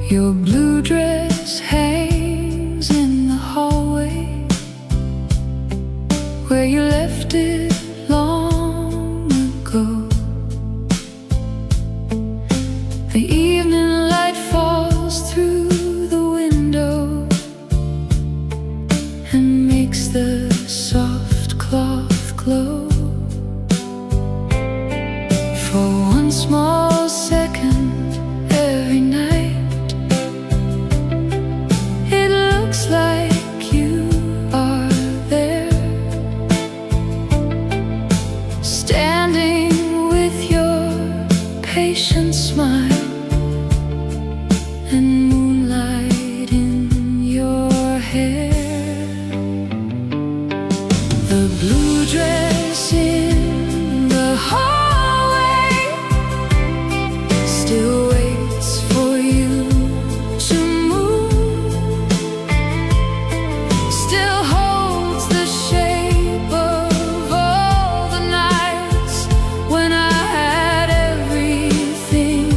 Your blue dress hangs in the hallway where you left it long ago. The evening light falls through the window and makes the soft cloth glow. For one small second every night, it looks like you are there, standing with your patient smile and moonlight in your hair. The blue dress in the hallway still waits for you to move, still holds the shape of all the nights when I had everything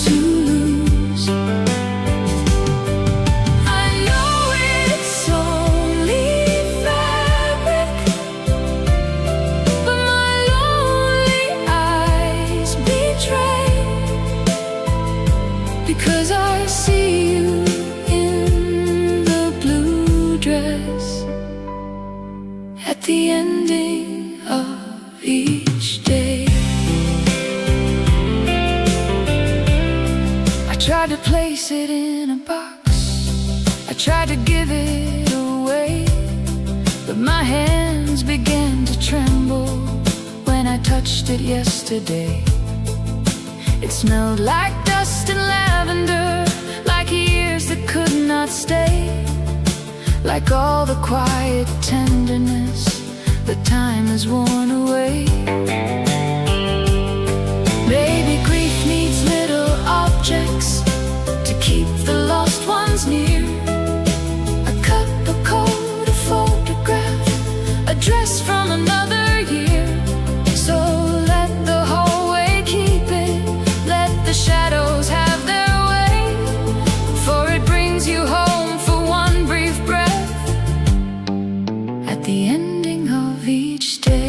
to lose. I know it's only fabric, but my lonely eyes betray, because I see you in the blue dress at the ending of each day. I tried to place it in a box, I tried to give it away, but my hands began to tremble when I touched it yesterday. It smelled like dust and lavender, like years that could not stay, like all the quiet tenderness that time has worn away. Maybe grief needs little objects to keep the lost ones near. A cup, a coat, a photograph, a dress from another year. So let the hallway keep it, let the shadows have their way, for it brings you home for one brief breath at the ending of each day.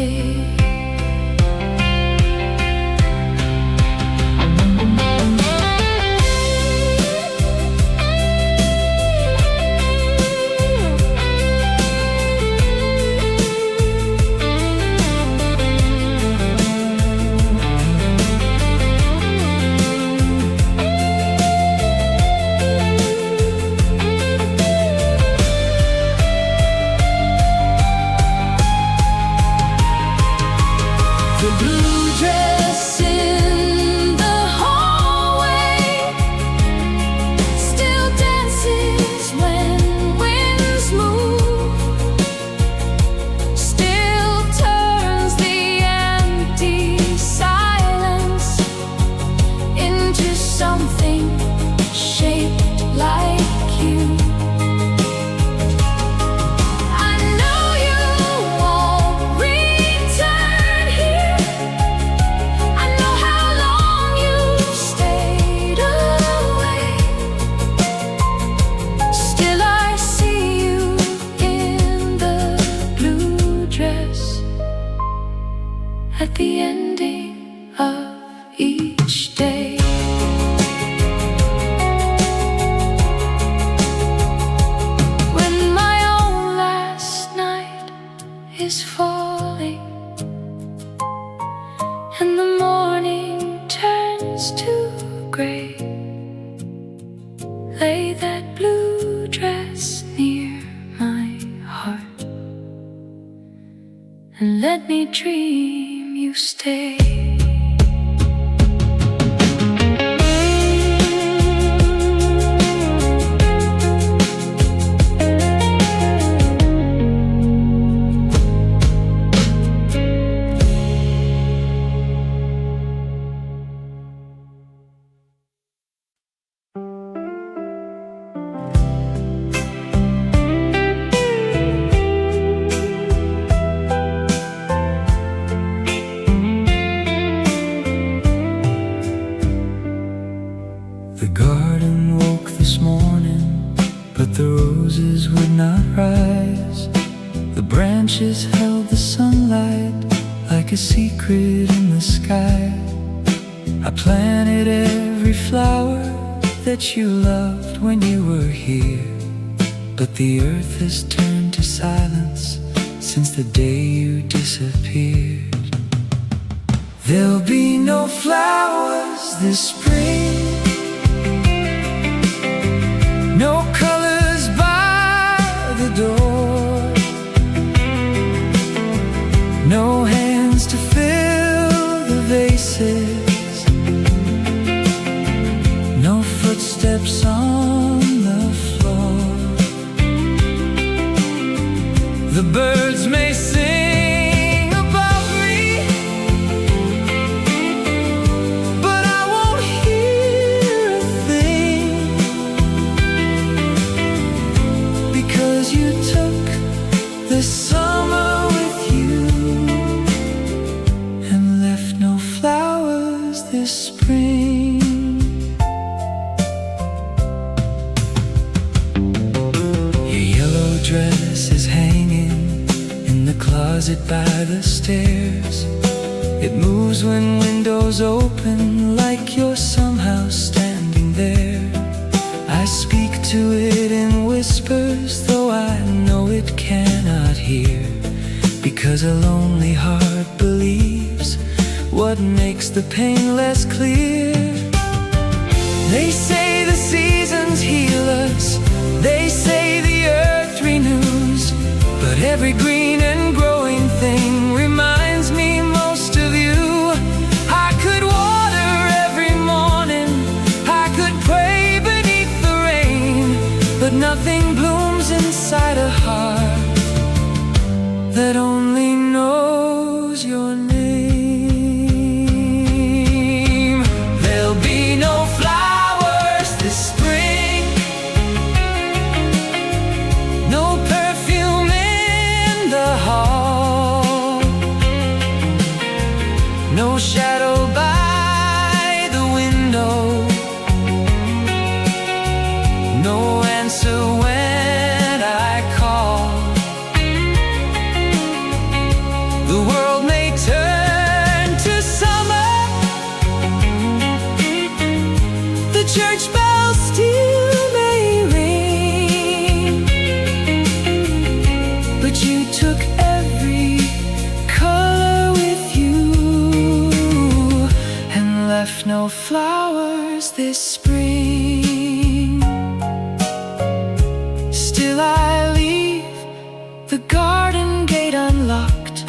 The blue dress in the hallway still dances when winds move, still turns the empty silence into something shaped like you. I know you won't return here. I know how long you stayed away. Still I see you in the blue dress at the ending of each day. When my own last night is falling and the morning turns to gray, lay that blue dress near my heart and let me dream you stay. this morning, but the roses would not rise. The branches held the sunlight like a secret in the sky. I planted every flower that you loved when you were here, but the earth has turned to silence since the day you disappeared. There'll be no flowers this spring, no colors by the door, no hands to fill the vases, no footsteps on the floor. The birds may sing above me, but I won't hear a thing, because you took the summer with you and left no flowers this spring. Your yellow dress is hanging in the closet by the stairs. It moves when windows open, like you're somehow standing there. I speak to it in whispers, though I know it cannot hear, because a lonely heart believes what makes the pain less clear. They say the seasons heal us, they say the earth renews, but every green and growing thing reminds me most of you. I could water every morning, I could pray beneath the rain, but nothing blooms inside a heart that only knows your name. There'll be no flowers this spring, no perfume in the hall, no shadow by the window, no answer when I call. The world may turn to summer, the church bells still may ring, but you took every color with you and left no flowers this spring. Still I leave the garden gate unlocked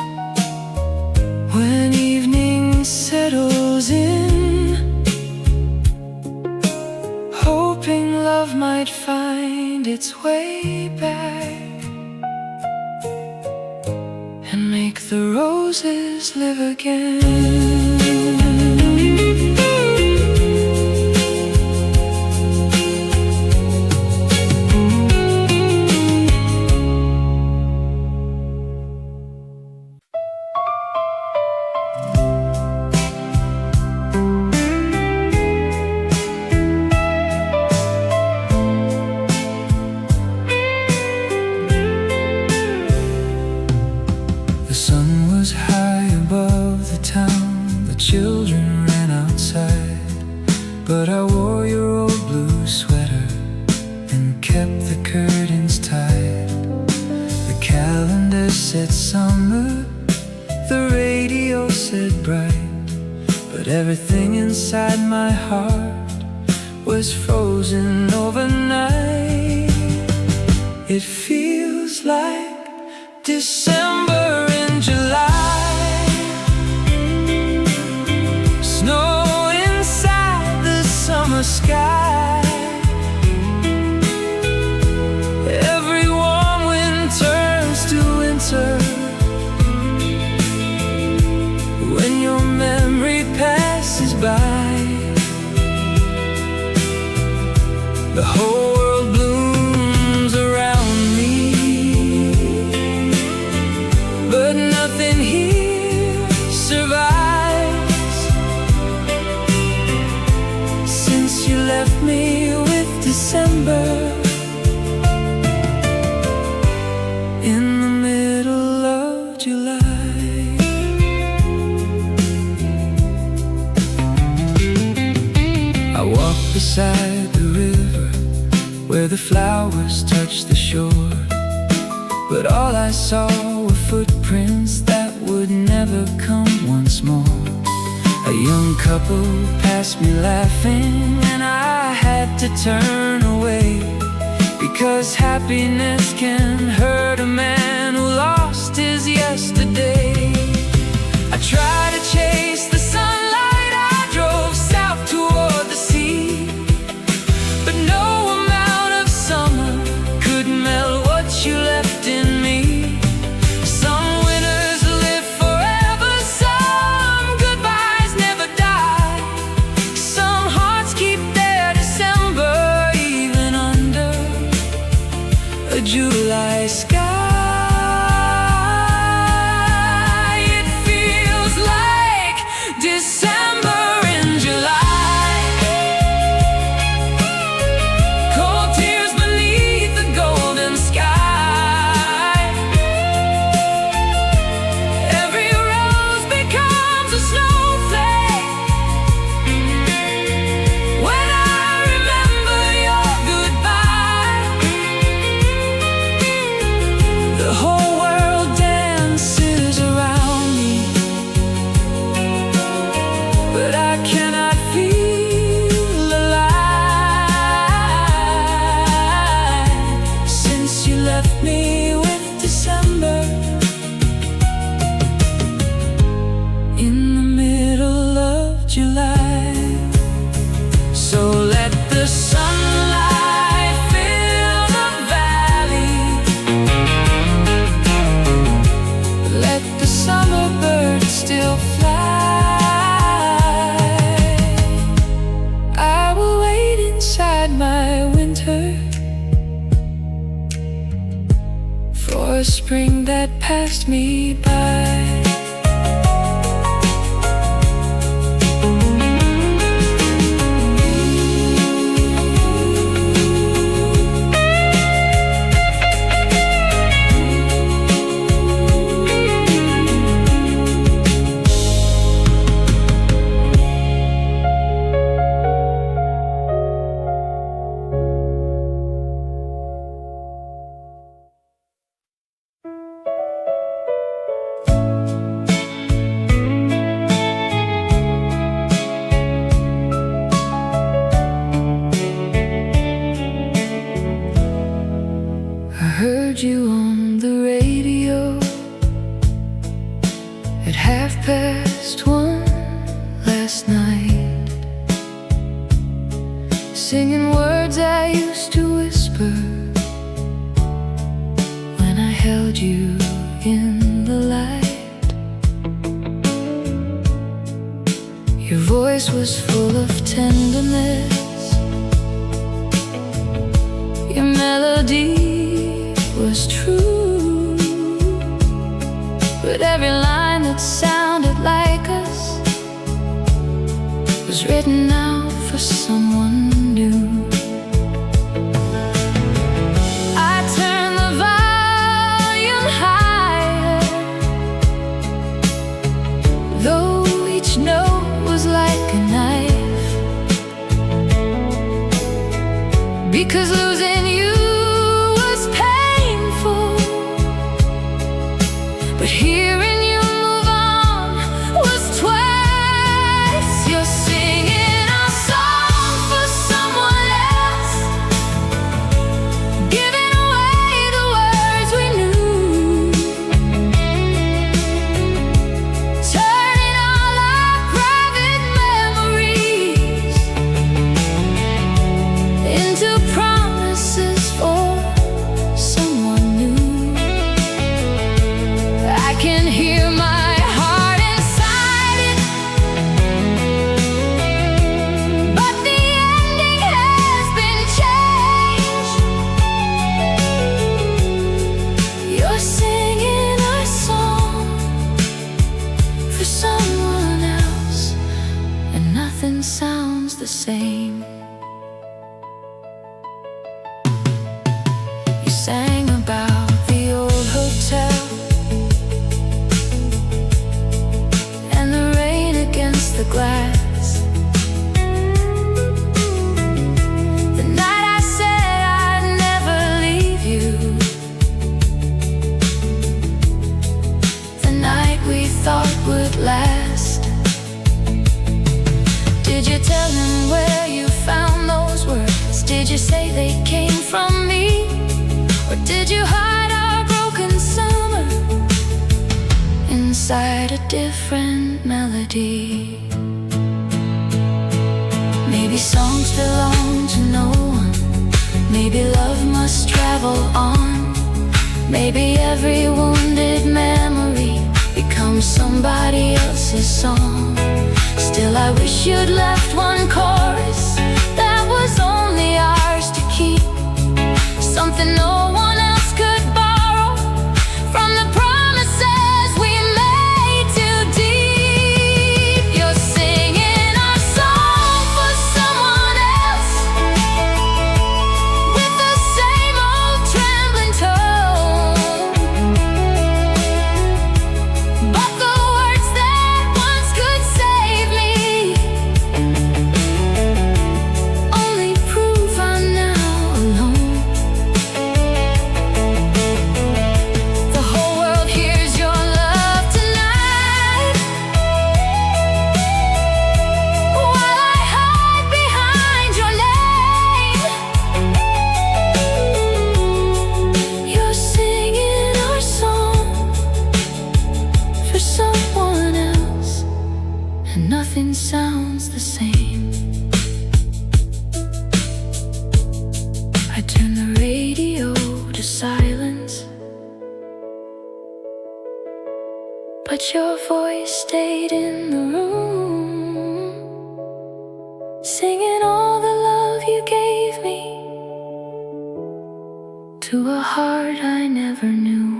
when evening settles in, hoping love might find its way back and make the roses live again. The sun was high above the town, the children ran outside, but I wore your old blue sweater and kept the curtains tied. The calendar said summer, the radio said bright, but everything inside my heart was frozen overnight. It feels like December in July, snow inside the summer sky. Every warm wind turns to winter when your memory passes by. The whole world blooms around me, where the flowers touched the shore. But all I saw were footprints that would never come once more. A young couple passed me laughing, and I had to turn away, because happiness can hurt a man who lost his yesterday. I tried to chase the sunlight, I drove south toward the sea, but no amount of summer could melt what you left in me. Some winners live forever, some goodbyes never die. Some hearts keep their December even under a July sky. It feels like December in July. Cold tears beneath the golden sky. Every rose becomes a snowflake when I remember your goodbye. The whole world dances around me, but I cannot feel alive since you left me with December in the middle of July. So let the sunlight fill the valley, let the summer birds still fly. I will wait inside my winter for a spring that passed me by. I heard you on the radio at 1:30 last night, singing words I used to whisper when I held you in the light. Your voice was full of tenderness, your melody was true, but every line that sounded like us was written out for someone new. I turned the volume higher, though each note was like a knife, because losing you was painful, but hearing you move on was twice. You're singing a song for someone else, giving away the words we knew, turning all our private memories into promises for someone new. I can they came from me? Or did you hide our broken summer inside a different melody? Maybe songs belong to no one. Maybe love must travel on. Maybe every wounded memory becomes somebody else's song. Still I wish you'd left one chorus that was only ours to keep, something no one else could borrow from the promises we made too deep. You're singing our song for someone else, with the same old trembling tone. But the words that once could save me only prove I'm now alone. The whole world hears your love tonight, while I hide behind your name. You're singing our song for someone else, and nothing sounds the same. I turn the radio to silence, but your voice stayed in the room, singing all the love you gave me to a heart I never knew.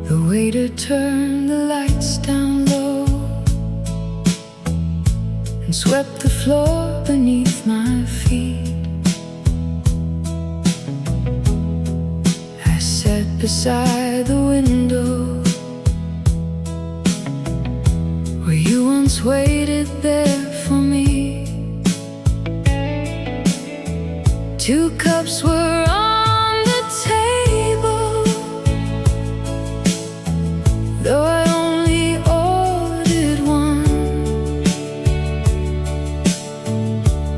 The waiter turned the lights down low and swept the floor beneath my feet. I sat beside the window where you once waited there for me. Two cups were on the table, though I only ordered one.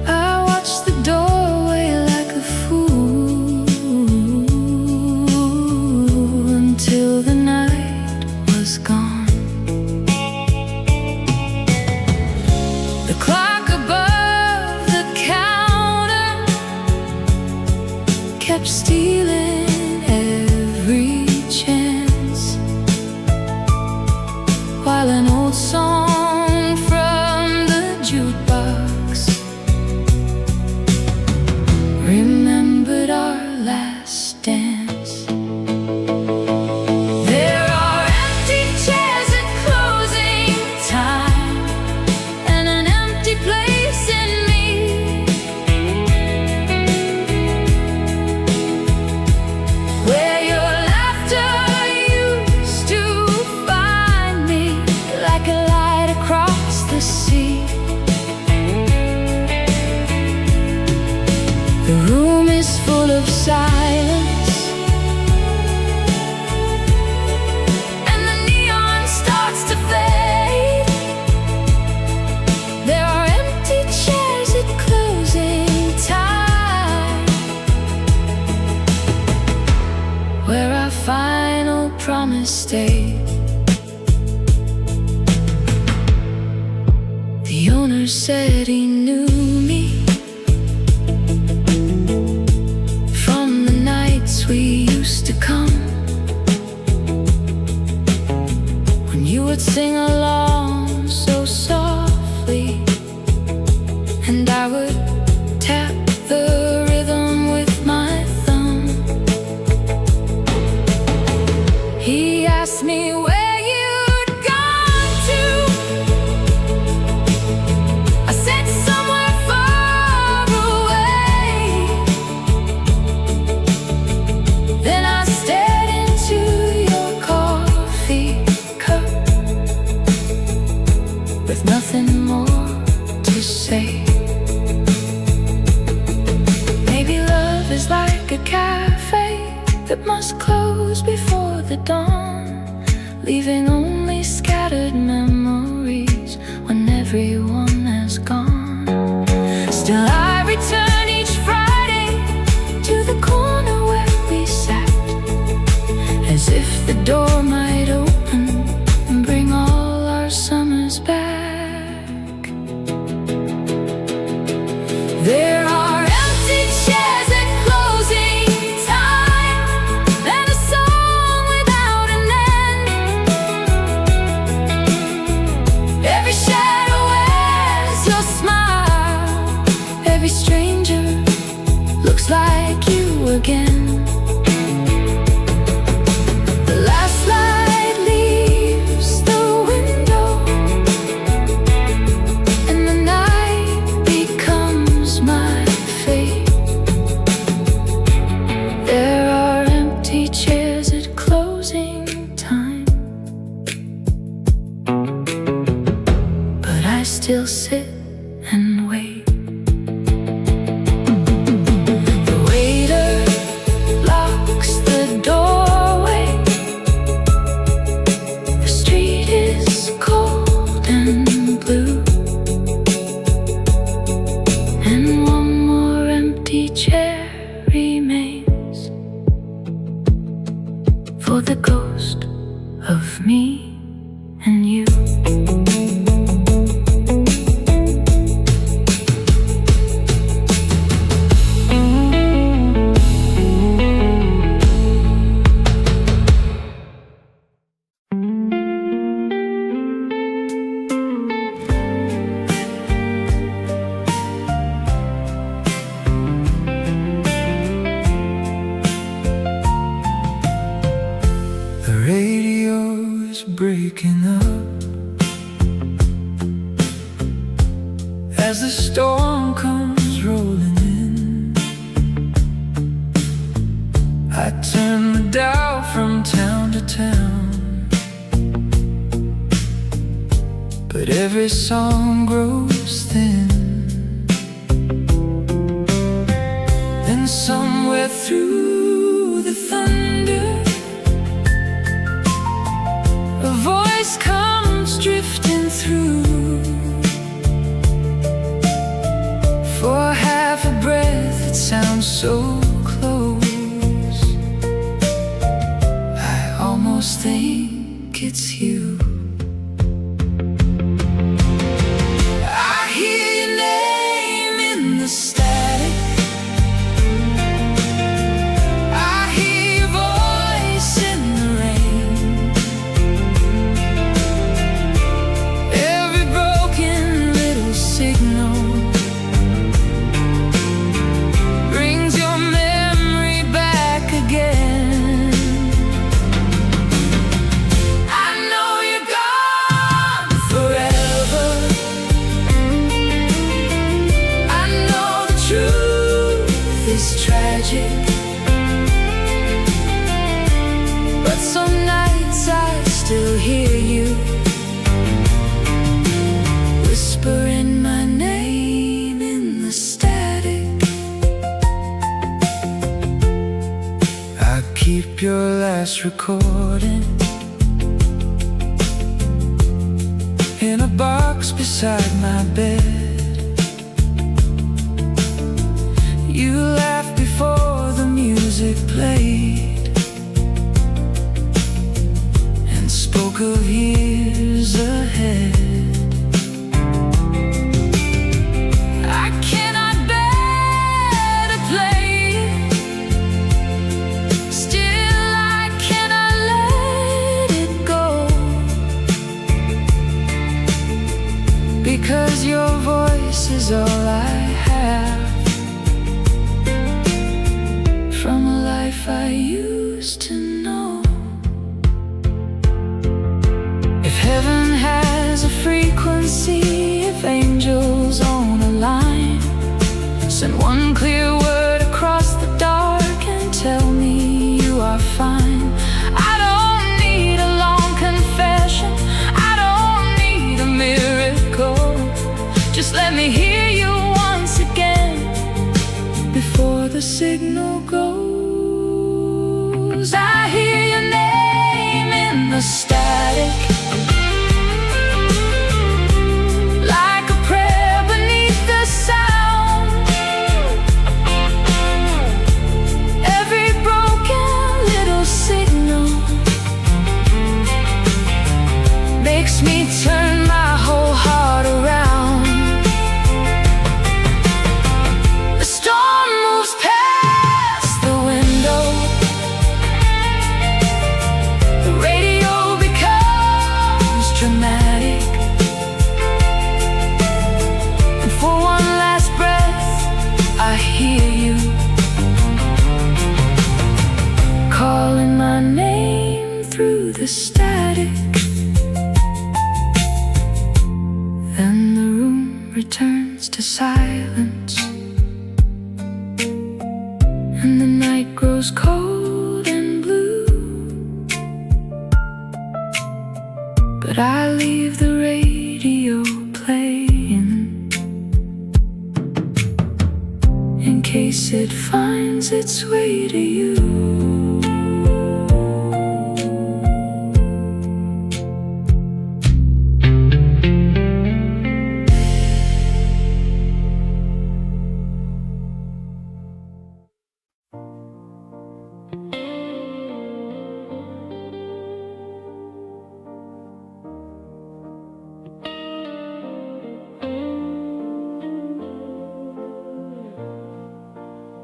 I watched the doorway like a fool until the night was gone. The clock above the counter kept stealing every chance, while an old song from the jukebox remembered our last dance. There are empty chairs at closing time, and an empty place in me, where your laughter used to find me like a light across the sea. The room is full of silence, and the neon starts to fade. There are empty chairs at closing time, where our final promise stayed. The owner said he knew me from the nights we used to come, when you would sing along so softly, and I would tap the rhythm with my thumb. He asked me where you'd gone to. I said somewhere far away. must close before the dawn, leaving only scattered memories when everyone has gone. Still I return each Friday to the corner where we sat, as if the door might open and bring all our summers back. There are empty chairs at closing time, and a song without an end. Every shadow wears your smile, every stranger looks like you again. The last light leaves the window, and the night becomes my fate. There are empty chairs at closing time, but I still sit and wait. The waiter locks the doorway. The street is cold and blue, and one more empty chair remains for the ghost of me and you. The radio is breaking up as the storm comes rolling in. I turn the dial from town to town, but every song grows thin. Then somewhere through the thunder, a voice comes drifting through. For half a breath it sounds so close, I almost think it's you. I hear your name in the static, I hear your voice in the rain. Every broken little signal brings your memory back again. I know you're gone forever, I know the truth is tragic, but some nights I still hear you whispering my name in the static. I keep your last recording in a box beside my bed. You laughed before the music played and spoke of years ahead. I cannot bear to play it, still I cannot let it go, because your voice is all I have from a life I used to know. If heaven has a frequency, if angels own a line, send one clear word across the dark and tell me you are fine. I don't need a long confession, I don't need a miracle, just let me hear you once again before the signal goes. I hear your name in the static, like a prayer beneath the sound. Every broken little signal makes me turn my whole heart around. The storm moves past the window, the radio becomes dramatic, and for one last breath I hear you calling my name through the static. Then the room returns to silence, and the night grows cold and blue. But I leave the radio playing in case it finds its way to you.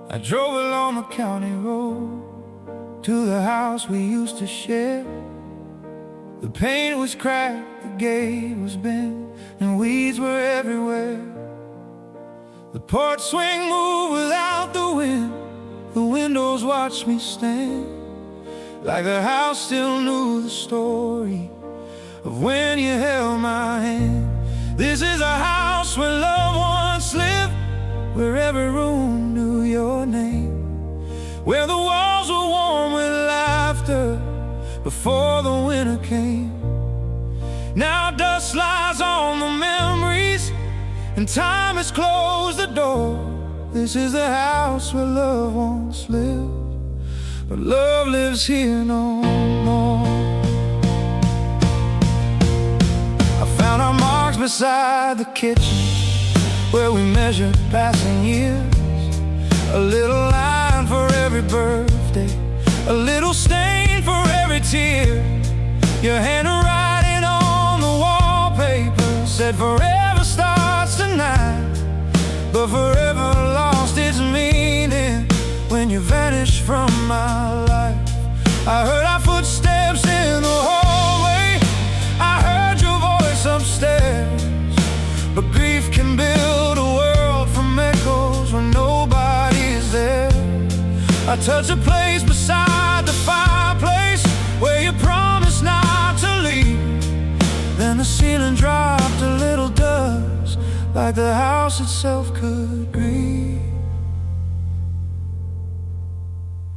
I drove along the county road to the house we used to share. The paint was cracked, the gate was bent, and weeds were everywhere. The porch swing moved without the wind, the windows watched me stand, like the house still knew the story of when you held my hand. This is a house where loved ones lived, where every room knew your name, where the walls were warm with laughter before the winter came. Now dust lies on the memories, and time has closed the door. This is the house where love once lived, but love lives here no more. I found our marks beside the kitchen, where we measured passing years. A little line for every birthday, a little stain for every tear. Your handwriting on the wallpaper said forever starts tonight, but forever lost its meaning when you vanished from my life. I heard our footsteps in the hallway, I heard your voice upstairs, but grief can build a world from echoes when nobody's there. I touch a place beside the fireplace where you promised not to leave. Then the ceiling dropped a little dust, like the house itself could grieve.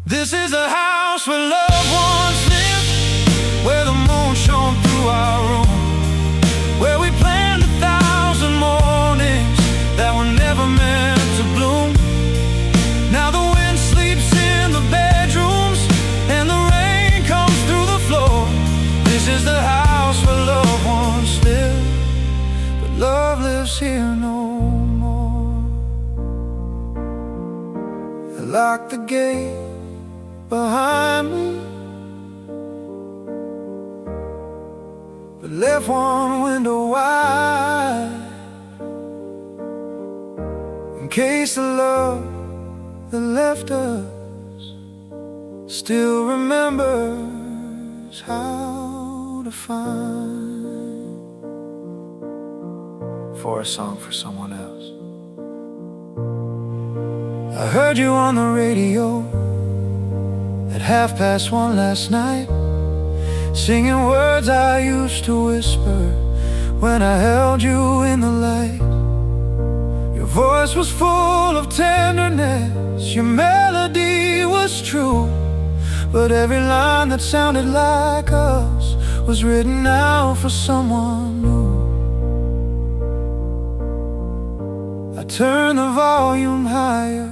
This is a house where loved ones lived, where the moon shone through our room, where we planned 1,000 mornings that were never meant to bloom. Now the wind sleeps in the bedrooms, and the rain comes through the floor. This is the house where loved ones live, but love lives here no more. I locked the gate behind me, but left one window wide, in case the love that left us still remembers how to find. For a song for someone else. I heard you on the radio at 1:30 last night, singing words I used to whisper when I held you in the light. Your voice was full of tenderness, your melody was true, but every line that sounded like us was written out for someone new. I turned the volume higher,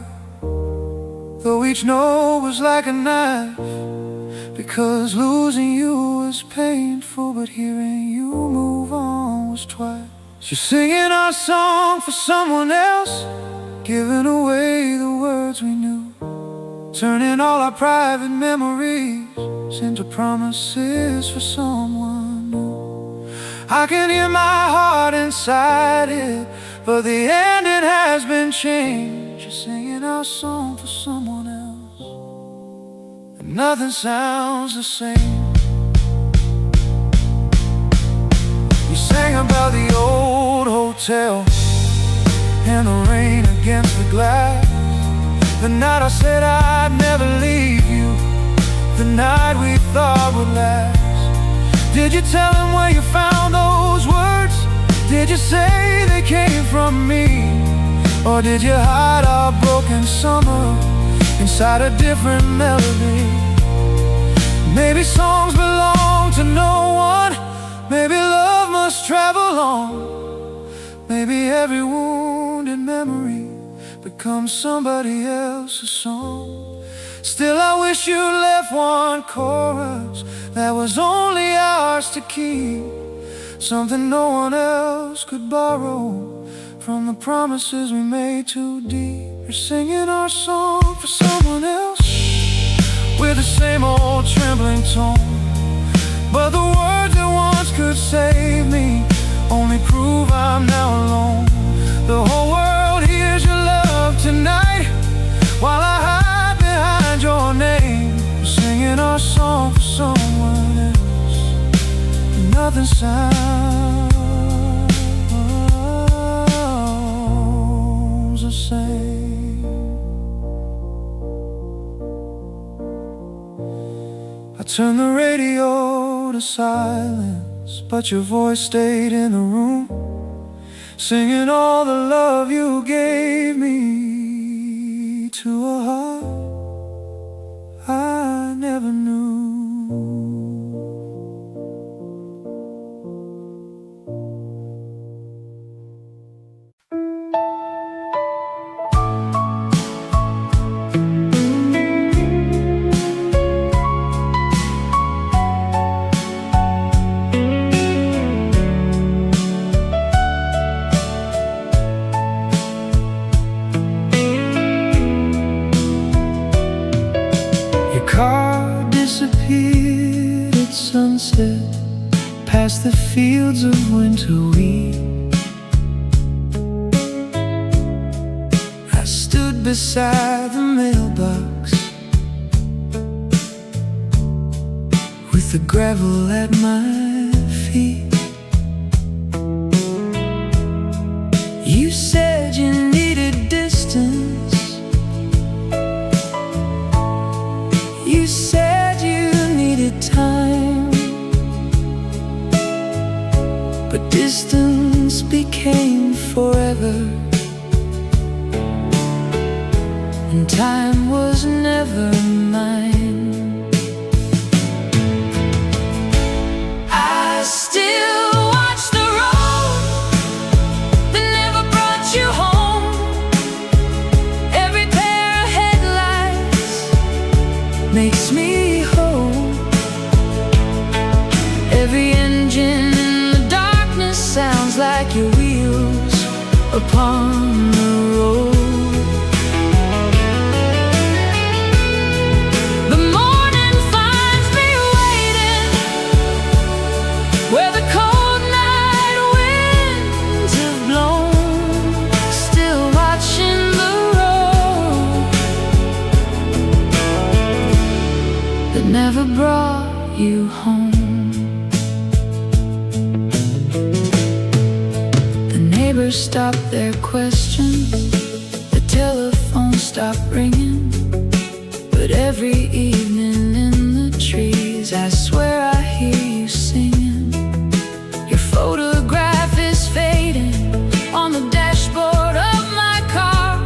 though each note was like a knife, Because losing you was painful, but hearing you move on was twice. You're singing our song for someone else, giving away the words we knew, turning all our private memories into promises for someone new. I can hear my heart inside it, but the ending has been changed. You're singing our song for someone else, and nothing sounds the same. You sang about the old hotel and the rain against the glass, the night I said I'd never leave you, the night we thought would last. Did you tell him where you found those words? Did you say they came from me? Or did you hide our broken summer inside a different melody? Maybe songs belong to no one, maybe love must travel on, maybe every wounded memory becomes somebody else's song. Still I wish you left one chorus that was only ours to keep, something no one else could borrow from the promises we made too deep. You're singing our song for someone else with the same old trembling tone, but the words that once could save me only prove I'm now alone. The whole world hears your love tonight while I hide behind your name. We're singing our song for someone else, and nothing sounds the same. I turned the radio to silence, but your voice stayed in the room, singing all the love you gave me to a heart I never knew. Car disappeared at sunset past the fields of winter wheat. I stood beside the mailbox with the gravel at my feet. You said you needed distance, you said you needed time, but distance became forever, and time was never mine. I still watch the road that never brought you home. Every pair of headlights makes me whole. Every engine in the darkness sounds like your wheels upon the road. The morning finds me waiting where the cold night winds have blown, still watching the road that never brought you home. The neighbors stopped their questions, the telephone stopped ringing, but every evening in the trees I swear I hear you singing. Your photograph is fading on the dashboard of my car,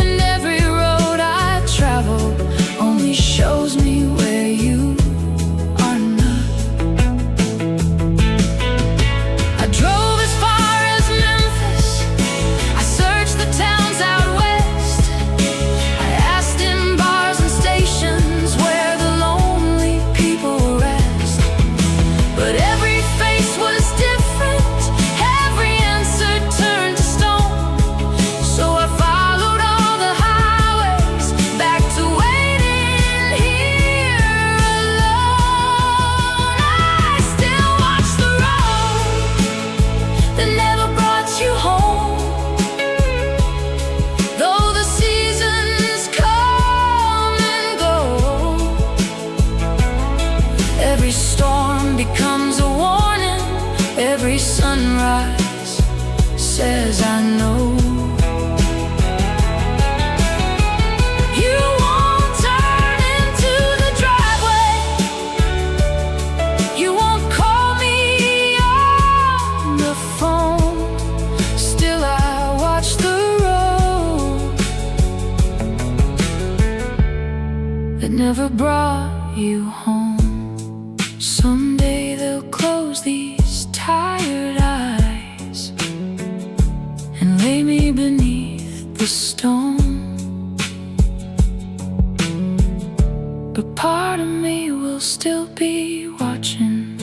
and every road I travel only shows me where you are not. I drove as far as Memphis, I searched the towns out west, I asked in bars and stations where part of me will still be watching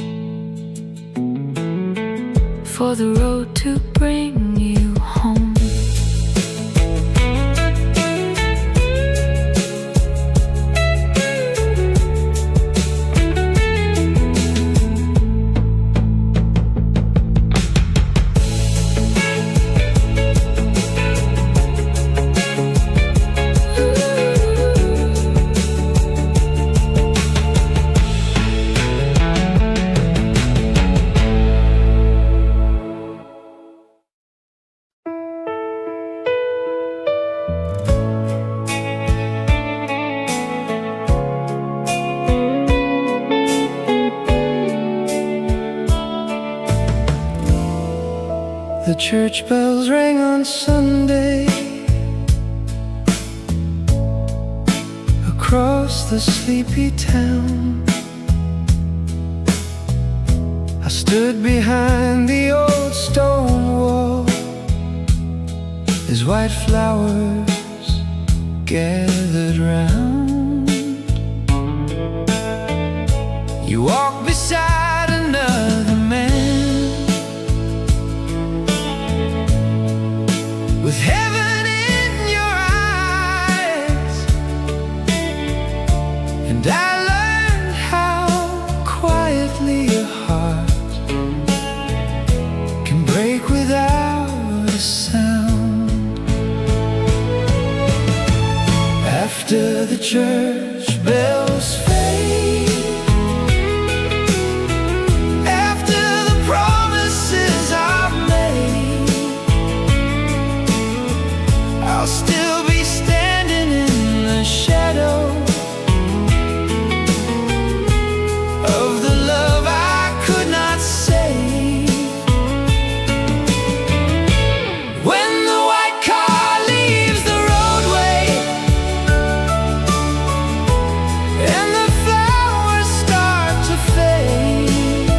for the road to bring you home. The church bells rang on Sunday across the sleepy town. I stood behind the old stone wall as white flowers gathered round. You walked beside another man with heaven in your eyes, and I learned how quietly a heart can break without a sound. After the church bells fade, I'll still be standing in the shadow of the love I could not save. When the white car leaves the roadway and the flowers start to fade,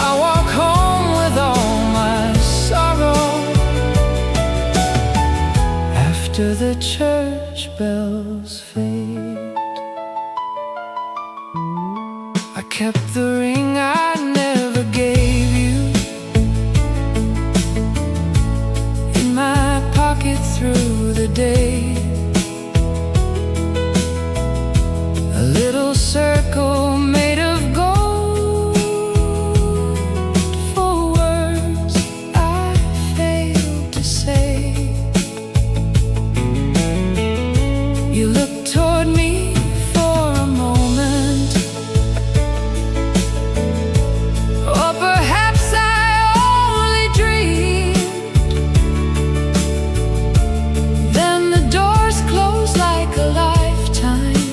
I walk home with all my sorrow. After the church bells fade, I kept the ring I never gave you in my pocket through the day. A little circle made of gold for words I failed to say. You looked toward me for a moment, or perhaps I only dreamed. Then the doors closed like a lifetime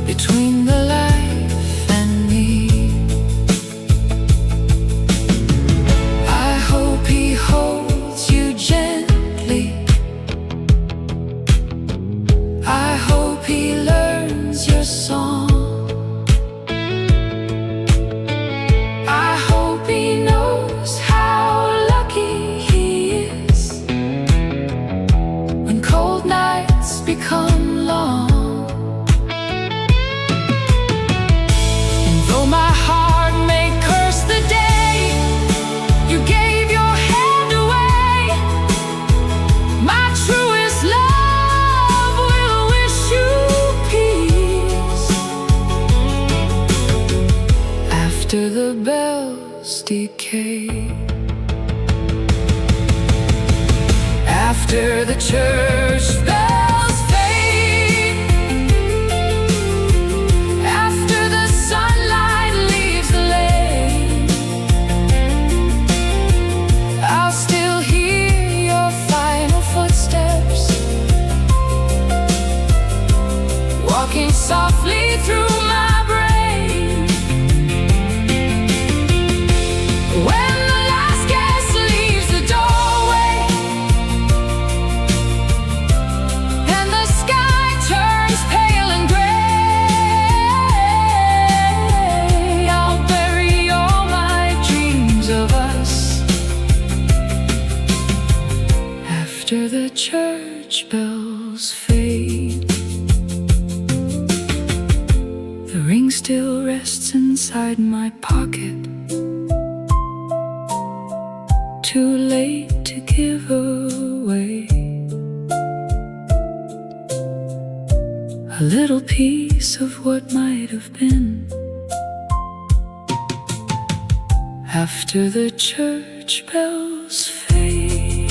between the life and me. I hope he holds you gently. I hope he learns your song. I hope he knows how lucky he is when cold nights become long. And though my heart may curse the day you gave your hand away, my truest love will wish you peace. After the bells decay, after the church bells fade, after the sunlight leaves the lane, I'll still hear your final footsteps walking softly through my brain. When the last guest leaves the doorway and the sky turns pale and gray, I'll bury all my dreams of us after the church bells fade. ring still rests inside my pocket, too late to give away. A little piece of what might have been. After the church bells fade,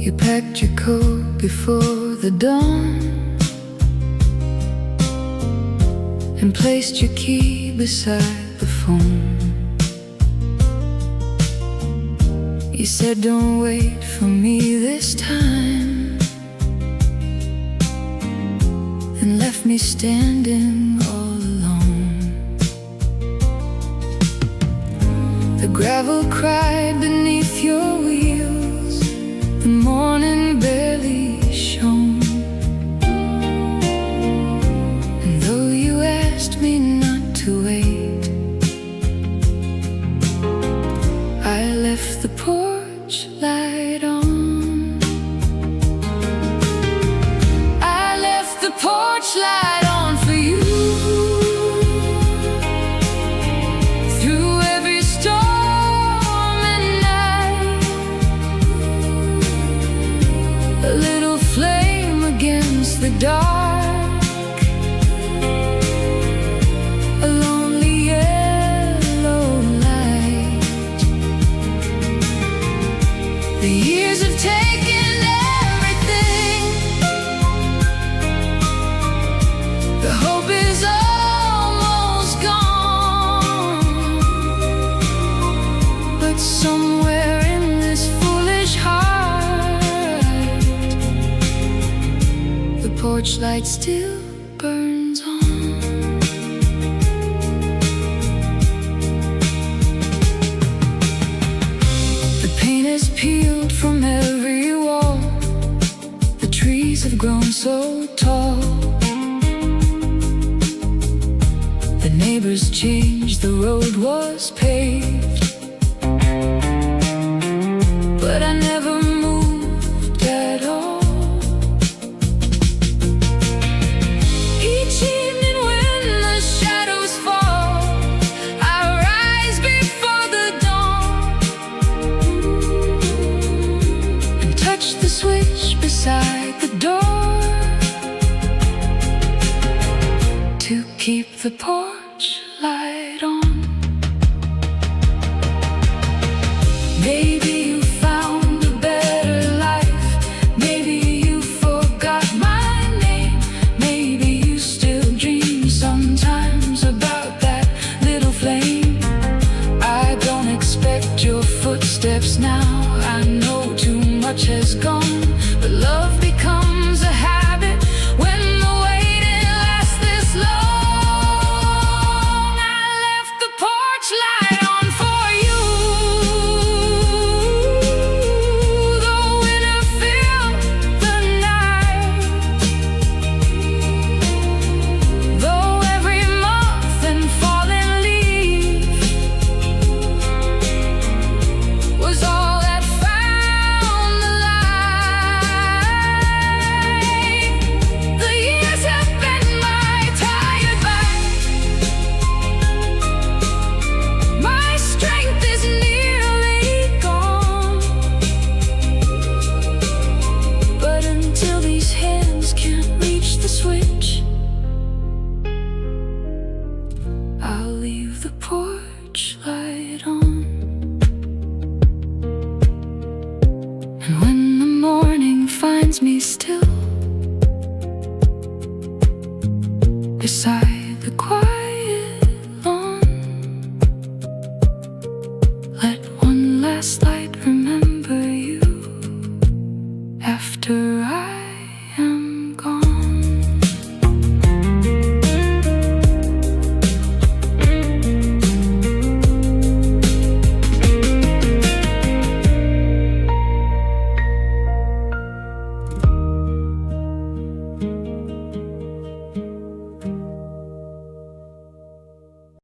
you packed your coat before the dawn and placed your key beside the phone. You said, "Don't wait for me this time," and left me standing all alone. The gravel cried beneath your wheels, the morning barely shone. And though you asked me not to wait, I left the porch light on. I left the porch light on for you. Through every storm and night, a little flame against the dark, a lonely yellow light. The years have taken everything. The hope is almost gone, but somewhere in this foolish heart, the porch light still burns on. The paint has peeled from every wall, the trees have grown so tall. The neighbors changed, the road was paved, but I never moved at all. Each evening when the shadows fall, I rise before the dawn and touch the switch beside the door to keep the porch light on. Maybe you found a better life, maybe you forgot my name, maybe you still dream sometimes about that little flame. I don't expect your footsteps now, I know too much has gone, but love becomes a habit when the waiting lasts this long. I left the porch light on for you. The winter filled the night, though every moth and fallen leaf was all that found the light. The years have been my tired back, my strength is nearly gone, but until these hands can't reach the switch, I'll leave the porch light on. And when the morning finds me still beside the quiet